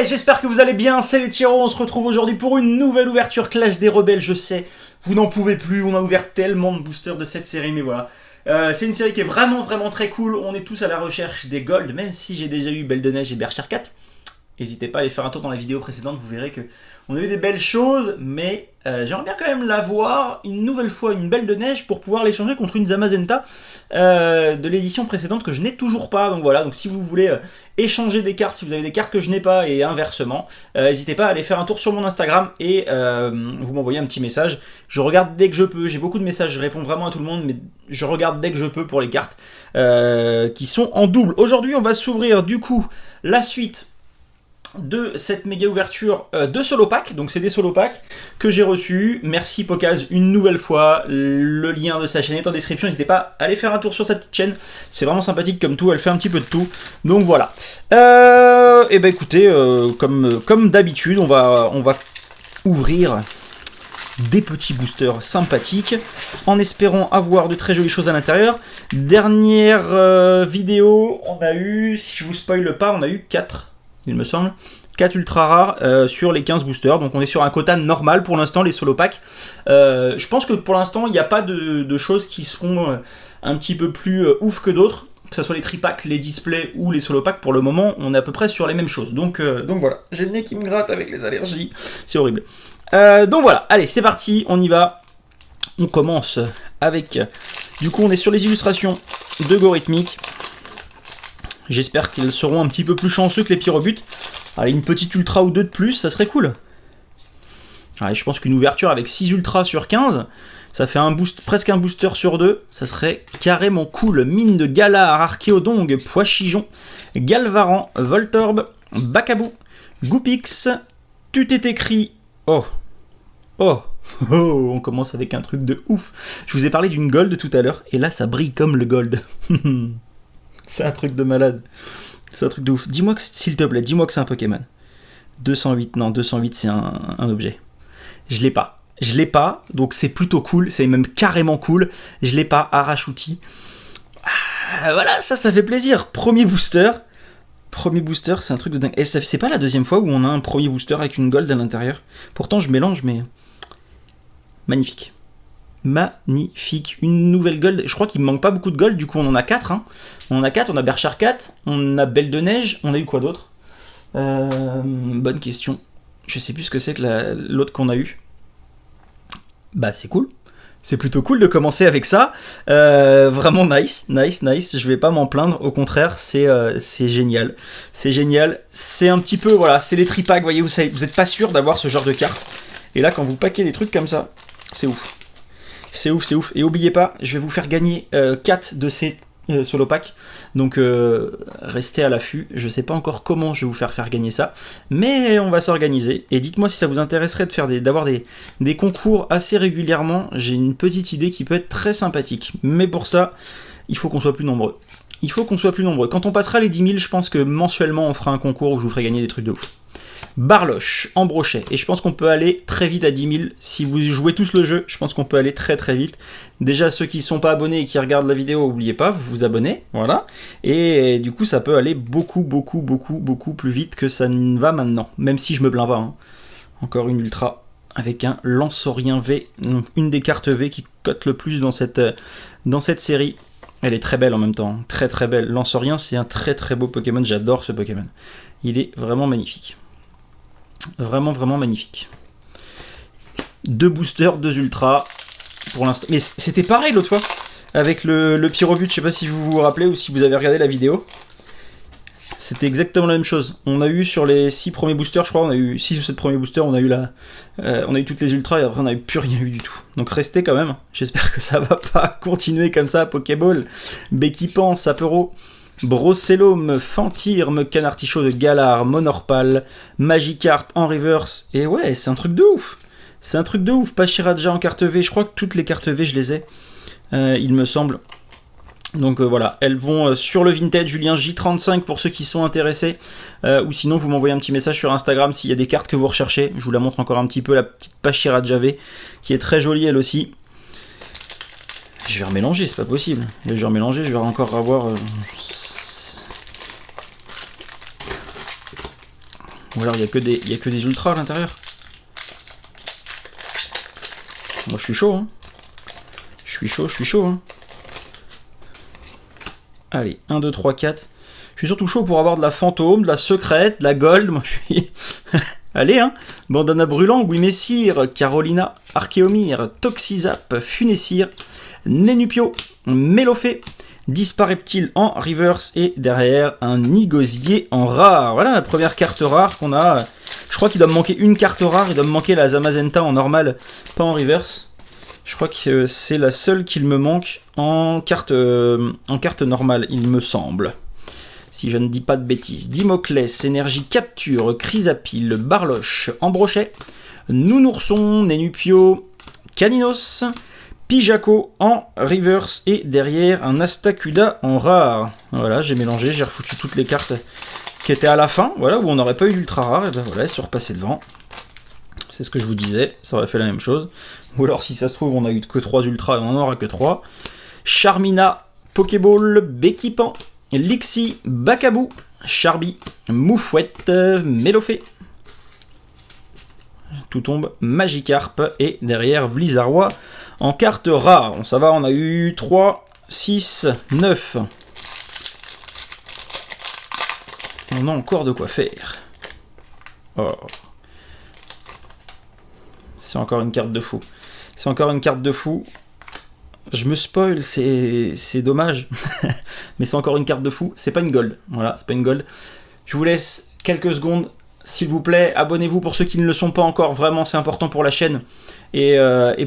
Hey, j'espère que vous allez bien, c'est les Tyros, on se retrouve aujourd'hui pour une nouvelle ouverture Clash des Rebelles, je sais, vous n'en pouvez plus, on a ouvert tellement de boosters de cette série, mais voilà. C'est une série qui est vraiment très cool, on est tous à la recherche des golds, même si j'ai déjà eu Belle de Neige et Berserker 4. N'hésitez pas à aller faire un tour dans la vidéo précédente, vous verrez que on a eu des belles choses, mais j'aimerais bien quand même l'avoir une nouvelle fois, une Belle de Neige, pour pouvoir l'échanger contre une Zamazenta de l'édition précédente que je n'ai toujours pas. Donc voilà, donc si vous voulez échanger des cartes, si vous avez des cartes que je n'ai pas et inversement, n'hésitez pas à aller faire un tour sur mon Instagram et vous m'envoyez un petit message. Je regarde dès que je peux, j'ai beaucoup de messages, je réponds vraiment à tout le monde, mais je regarde dès que je peux pour les cartes qui sont en double. Aujourd'hui, on va s'ouvrir du coup la suite de cette méga ouverture de solo pack, donc c'est des solo packs que j'ai reçus. Merci Pokaz une nouvelle fois, le lien de sa chaîne est en description, n'hésitez pas à aller faire un tour sur sa petite chaîne, c'est vraiment sympathique comme tout, elle fait un petit peu de tout, donc voilà. Et ben écoutez, comme d'habitude, on va ouvrir des petits boosters sympathiques, en espérant avoir de très jolies choses à l'intérieur. Dernière vidéo, on a eu, si je vous spoil pas, on a eu 4, il me semble, 4 ultra rares sur les 15 boosters, donc on est sur un quota normal pour l'instant, les solo packs. Je pense que pour l'instant, il n'y a pas de choses qui seront un petit peu plus ouf que d'autres, que ce soit les tripacks, les displays ou les solo packs. Pour le moment, on est à peu près sur les mêmes choses, donc voilà. J'ai le nez qui me gratte avec les allergies, c'est horrible. Donc voilà, allez, c'est parti, on y va. On commence avec, du coup, on est sur les illustrations de Gorithmic. J'espère qu'ils seront un petit peu plus chanceux que les pyrobutes. Allez, une petite ultra ou deux de plus, ça serait cool. Allez, je pense qu'une ouverture avec 6 ultras sur 15, ça fait un boost, presque un booster sur 2. Ça serait carrément cool. Mine de Galar, Archéodong, Poichijon, Galvaran, Voltorb, Bakabou, Goopix, Tutétécri. Oh, on commence avec un truc de ouf. Je vous ai parlé d'une gold tout à l'heure, et là ça brille comme le gold. C'est un truc de malade. C'est un truc de ouf. Dis-moi que, s'il te plaît, dis-moi que c'est un Pokémon. 208, non, 208 c'est un objet. Je l'ai pas. Je l'ai pas, donc c'est plutôt cool, c'est même carrément cool. Je l'ai pas, Arachouti. Voilà, ça fait plaisir. Premier booster, c'est un truc de dingue. Et c'est pas la deuxième fois où on a un premier booster avec une gold à l'intérieur. Pourtant, je mélange, mais... Magnifique. Magnifique, une nouvelle gold. Je crois qu'il me manque pas beaucoup de gold, du coup on en a 4. Hein. On en a 4, on a Berserker 4, on a Belle de Neige, on a eu quoi d'autre bonne question. Je sais plus ce que c'est que l'autre qu'on a eu. Bah c'est cool. C'est plutôt cool de commencer avec ça. Vraiment nice. Je vais pas m'en plaindre. Au contraire, c'est génial. C'est génial. C'est un petit peu, voilà, c'est les tripacks. Vous voyez, vous êtes pas sûr d'avoir ce genre de carte. Et là, quand vous paquez des trucs comme ça, c'est ouf. C'est ouf. Et n'oubliez pas, je vais vous faire gagner 4 de ces solo packs. Donc restez à l'affût. Je sais pas encore comment je vais vous faire gagner ça. Mais on va s'organiser. Et dites-moi si ça vous intéresserait d'avoir des concours assez régulièrement. J'ai une petite idée qui peut être très sympathique. Mais pour ça, il faut qu'on soit plus nombreux. Quand on passera les 10 000, je pense que mensuellement, on fera un concours où je vous ferai gagner des trucs de ouf. Barloche en brochet, et je pense qu'on peut aller très vite à 10 000. Si vous jouez tous le jeu, je pense qu'on peut aller très vite. Déjà, ceux qui ne sont pas abonnés et qui regardent la vidéo, n'oubliez pas, vous vous abonnez, voilà. Et du coup, ça peut aller beaucoup plus vite que ça ne va maintenant, même si je me plains pas. Hein. Encore une ultra avec un Lansorien V, donc une des cartes V qui cote le plus dans cette série. Elle est très belle en même temps, très belle. Lansorien, c'est un très beau Pokémon, j'adore ce Pokémon. Il est vraiment magnifique. Vraiment magnifique. 2 boosters, 2 ultras pour l'instant. Mais c'était pareil l'autre fois avec le pyrobut. Je sais pas si vous vous rappelez ou si vous avez regardé la vidéo. C'était exactement la même chose. On a eu sur les 6 premiers boosters, je crois, on a eu 6 ou 7 premiers boosters, on a eu toutes les ultras et après on n'a plus rien eu du tout. Donc restez quand même. J'espère que ça va pas continuer comme ça. Pokéball, Béquipan, Sapero, Brocellum, Fantirme, Canartichaud de Galar, Monorpal, Magikarp en reverse. Et ouais, c'est un truc de ouf. Pachiraja en carte V. Je crois que toutes les cartes V, je les ai. Il me semble. Donc voilà, elles vont sur le vintage Julien J35 pour ceux qui sont intéressés. Ou sinon, vous m'envoyez un petit message sur Instagram s'il y a des cartes que vous recherchez. Je vous la montre encore un petit peu, la petite Pachiraja V, qui est très jolie elle aussi. Je vais remélanger, c'est pas possible. Je vais remélanger, je vais encore avoir... Ou alors il y a que des ultras à l'intérieur. Moi je suis chaud, hein. Je suis chaud, hein. Allez, 1, 2, 3, 4. Je suis surtout chaud pour avoir de la fantôme, de la secrète, de la gold. Moi je suis... Allez, hein. Bandana brûlant, Wimessir, Carolina, Archéomir, Toxizap, Funessir, Nenupio, Mélofée, Dispareptile en reverse et derrière un Nigosier en rare. Voilà la première carte rare qu'on a. Je crois qu'il doit me manquer une carte rare, il doit me manquer la Zamazenta en normal, pas en reverse. Je crois que c'est la seule qu'il me manque en carte normale, il me semble. Si je ne dis pas de bêtises. Dimoclès, Énergie Capture, Chrysapile, Barloche, Ambrochet, Nounourson, Nenupio, Caninos, Pijaco en reverse et derrière un Astacuda en rare. Voilà, j'ai mélangé, j'ai refoutu toutes les cartes qui étaient à la fin, voilà, où on n'aurait pas eu l'ultra rare, et ben voilà, elles sont repassées devant. C'est ce que je vous disais, ça aurait fait la même chose. Ou alors si ça se trouve, on a eu que 3 ultras et on n'en aura que 3. Charmina, Pokéball, Béquipan, Lixi, Bacabou, Charby, Moufouette, Mélofée. Tout tombe, Magikarp et derrière Blizzardois en carte rare. Bon, ça va, on a eu 3, 6, 9. On a encore de quoi faire. Oh. C'est encore une carte de fou. C'est encore une carte de fou. Je me spoil, c'est dommage. Mais c'est encore une carte de fou. C'est pas une gold. Voilà, c'est pas une gold. Je vous laisse quelques secondes. S'il vous plaît, abonnez-vous pour ceux qui ne le sont pas encore. Vraiment, c'est important pour la chaîne. Et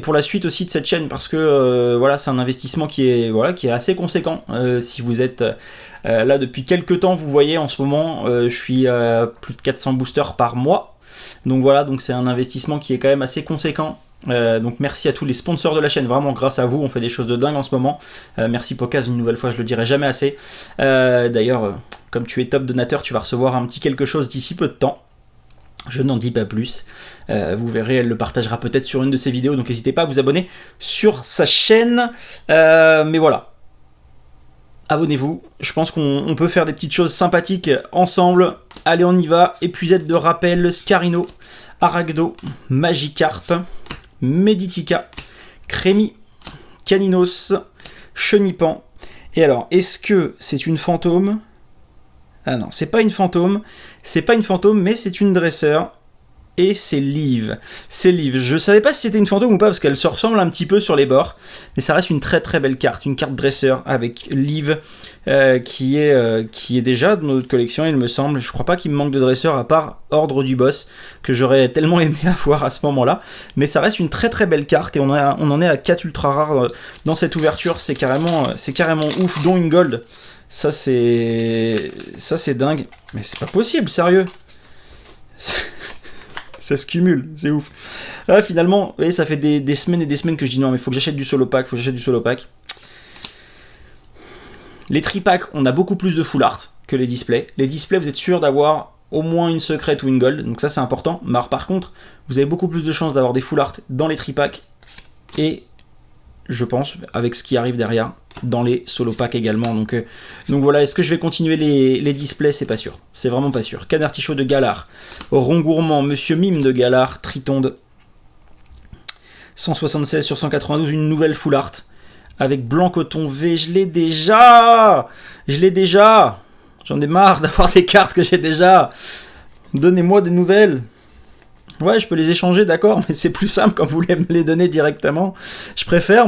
pour la suite aussi de cette chaîne. Parce que voilà, c'est un investissement qui est assez conséquent. Si vous êtes là depuis quelques temps, vous voyez en ce moment, je suis à plus de 400 boosters par mois. Donc voilà, donc c'est un investissement qui est quand même assez conséquent. Donc merci à tous les sponsors de la chaîne, vraiment grâce à vous on fait des choses de dingue en ce moment. Merci Pokaz une nouvelle fois, je le dirai jamais assez. D'ailleurs comme tu es top donateur, tu vas recevoir un petit quelque chose d'ici peu de temps. Je n'en dis pas plus. Vous verrez, elle le partagera peut-être sur une de ses vidéos, donc n'hésitez pas à vous abonner sur sa chaîne. Mais voilà, abonnez-vous, je pense qu'on peut faire des petites choses sympathiques ensemble. Allez, on y va. Épuisette de rappel, Scarino, Aragdo, Magikarp, Meditica, Crémi, Caninos, Chenipan. Et alors, est-ce que c'est une fantôme? Ah non, c'est pas une fantôme. C'est pas une fantôme, mais c'est une dresseur. Et c'est Liv. C'est Liv. Je savais pas si c'était une fantôme ou pas, parce qu'elle se ressemble un petit peu sur les bords. Mais ça reste une très très belle carte. Une carte dresseur avec Liv qui est déjà dans notre collection, il me semble. Je crois pas qu'il me manque de dresseur à part Ordre du Boss, que j'aurais tellement aimé avoir à ce moment-là. Mais ça reste une très très belle carte. Et on en est à 4 ultra rares dans cette ouverture. C'est carrément ouf, dont une gold. Ça c'est dingue. Mais c'est pas possible, sérieux. Ça se cumule, c'est ouf. Ah, finalement, vous voyez, ça fait des semaines et des semaines que je dis non, mais il faut que j'achète du solo pack, Les tripacks, on a beaucoup plus de full art que les displays. Les displays, vous êtes sûr d'avoir au moins une secrète ou une gold, donc ça c'est important. Mais par contre, vous avez beaucoup plus de chances d'avoir des full art dans les tripacks et je pense, avec ce qui arrive derrière, dans les solo packs également. Donc voilà, est-ce que je vais continuer les displays? C'est pas sûr, c'est vraiment pas sûr. Canartichaud de Galar, Rongourmand, Monsieur Mime de Galar, Tritonde, 176 sur 192, une nouvelle full art, avec Blanc Coton V, je l'ai déjà. J'en ai marre d'avoir des cartes que j'ai déjà. Donnez-moi des nouvelles. Ouais, je peux les échanger, d'accord, mais c'est plus simple quand vous voulez me les donner directement. Je préfère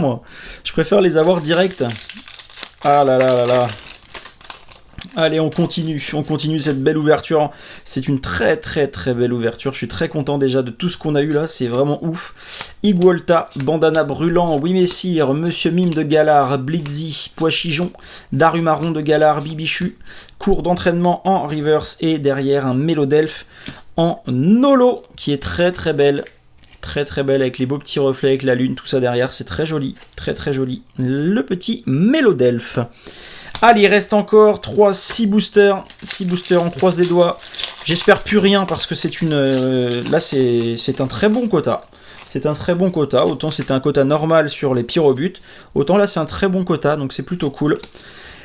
les avoir direct. Ah là là là là. Allez, on continue cette belle ouverture. C'est une très très très belle ouverture. Je suis très content déjà de tout ce qu'on a eu là, c'est vraiment ouf. Igualta, Bandana Brûlant, Wimessir, Monsieur Mime de Galar, Blitzy, Poichijon, Darumaron de Galar, Bibichu, cours d'entraînement en reverse et derrière un Mélodelphe en holo qui est très très belle. Très très belle avec les beaux petits reflets avec la lune, tout ça derrière, c'est très joli, très très joli. Le petit Mélodelphe. Allez, il reste encore 6 boosters. 6 boosters, on croise les doigts. J'espère plus rien parce que c'est une... là, c'est un très bon quota. C'est un très bon quota. Autant c'était un quota normal sur les pyrobutes. Autant là, c'est un très bon quota, donc c'est plutôt cool.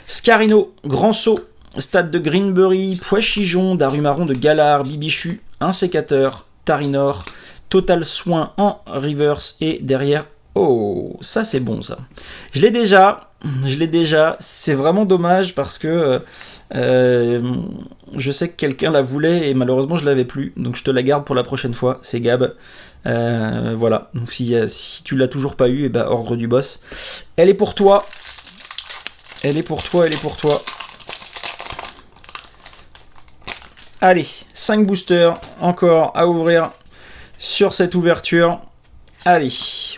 Scarino, Grand Saut, Stade de Greenbury, Poichijon, Darumaron de Galar, Bibichu, un sécateur, Tarinor, Total Soin en reverse, et derrière, oh, ça c'est bon ça. Je l'ai déjà, c'est vraiment dommage parce que je sais que quelqu'un la voulait et malheureusement je l'avais plus, donc je te la garde pour la prochaine fois, c'est Gab. Voilà, donc si tu l'as toujours pas eu, et bah ordre du boss. Elle est pour toi. Elle est pour toi. Allez, 5 boosters encore à ouvrir sur cette ouverture. Allez,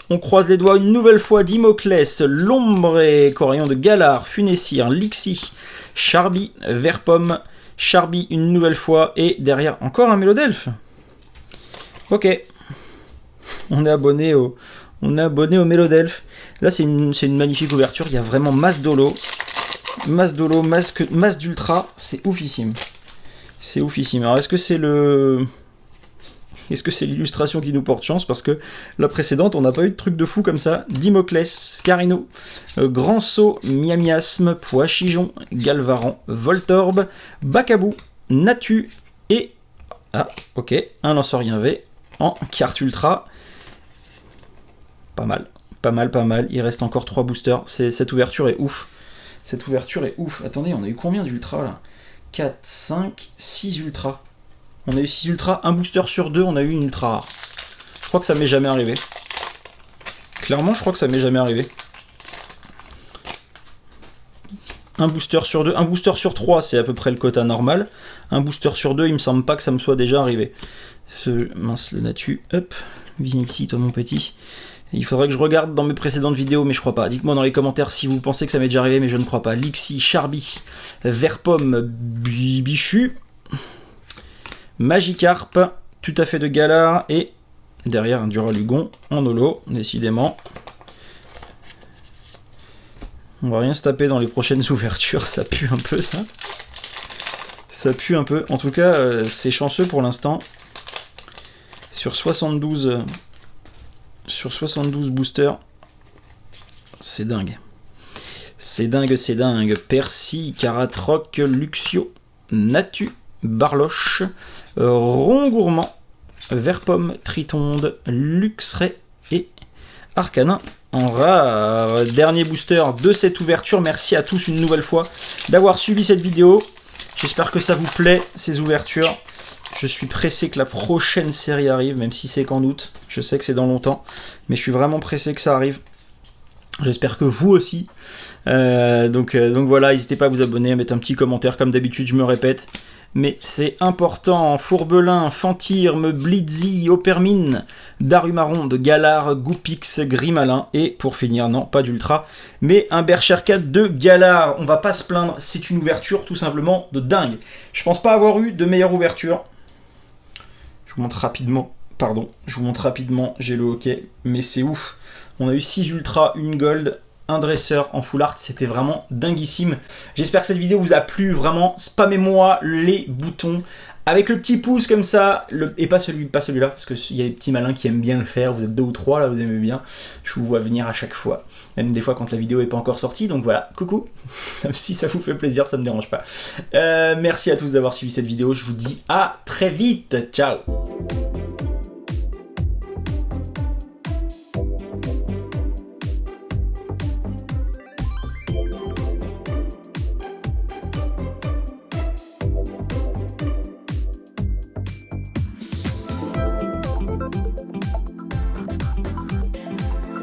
on croise les doigts une nouvelle fois. Dimoclès, Lombre, Corian de Galar, Funessir, Lixi, Charby, Verpomme, Charby une nouvelle fois, et derrière encore un Mélodelfe. Ok. On est abonné au Mélodelfe. Là, c'est une magnifique ouverture. Il y a vraiment masse d'holo. Masse d'ultra. C'est oufissime. C'est oufissime. Alors, est-ce que c'est l'illustration qui nous porte chance? Parce que la précédente, on n'a pas eu de truc de fou comme ça. Dimoclès, Scarino, Grand Saut, Miamiasme, Poichijon, Galvaran, Voltorb, Bacabou, Natu et... Ah, ok, un Lancerien V en carte ultra. Pas mal. Il reste encore 3 boosters. Cette ouverture est ouf. Attendez, on a eu combien d'ultra là? 4, 5, 6 ultras. On a eu 6 ultras, un booster sur 2, on a eu une ultra rare. Je crois que ça m'est jamais arrivé. Clairement, je crois que ça m'est jamais arrivé. Un booster sur 2, un booster sur 3, c'est à peu près le quota normal. Un booster sur 2, il me semble pas que ça me soit déjà arrivé. Mince, le Natu, hop, viens ici, toi mon petit. Il faudrait que je regarde dans mes précédentes vidéos, mais je crois pas. Dites-moi dans les commentaires si vous pensez que ça m'est déjà arrivé, mais je ne crois pas. Lixi, Charby, Verpomme, Bichu, Magikarp, tout à fait de Galar, et derrière un Duralugon en holo, décidément. On va rien se taper dans les prochaines ouvertures, ça pue un peu ça. Ça pue un peu. En tout cas, c'est chanceux pour l'instant. Sur 72 boosters, c'est dingue. C'est dingue. Percy, Caratroc, Luxio, Natu, Barloche, Rongourmand, Verpomme, Tritonde, Luxray et Arcanin en rare. Dernier booster de cette ouverture. Merci à tous une nouvelle fois d'avoir suivi cette vidéo. J'espère que ça vous plaît, ces ouvertures. Je suis pressé que la prochaine série arrive, même si c'est qu'en août. Je sais que c'est dans longtemps, mais je suis vraiment pressé que ça arrive. J'espère que vous aussi. Donc voilà, n'hésitez pas à vous abonner, à mettre un petit commentaire, comme d'habitude, je me répète. Mais c'est important. Fourbelin, Fantirme, Blitzy, Opermine, Darumaron de Galar, Goupix, Grimalin. Et pour finir, non, pas d'ultra, mais un Berserker de Galar. On va pas se plaindre, c'est une ouverture tout simplement de dingue. Je pense pas avoir eu de meilleure ouverture. Je vous montre rapidement, j'ai le hockey, mais c'est ouf. On a eu 6 ultras, une gold, un dresseur en full art, c'était vraiment dinguissime. J'espère que cette vidéo vous a plu, vraiment. Spammez-moi les boutons avec le petit pouce comme ça, et pas celui-là, parce qu'il y a des petits malins qui aiment bien le faire. Vous êtes 2 ou 3 là, vous aimez bien. Je vous vois venir à chaque fois, même des fois quand la vidéo n'est pas encore sortie. Donc voilà, coucou. Si ça vous fait plaisir, ça me dérange pas. Merci à tous d'avoir suivi cette vidéo. Je vous dis à très vite. Ciao.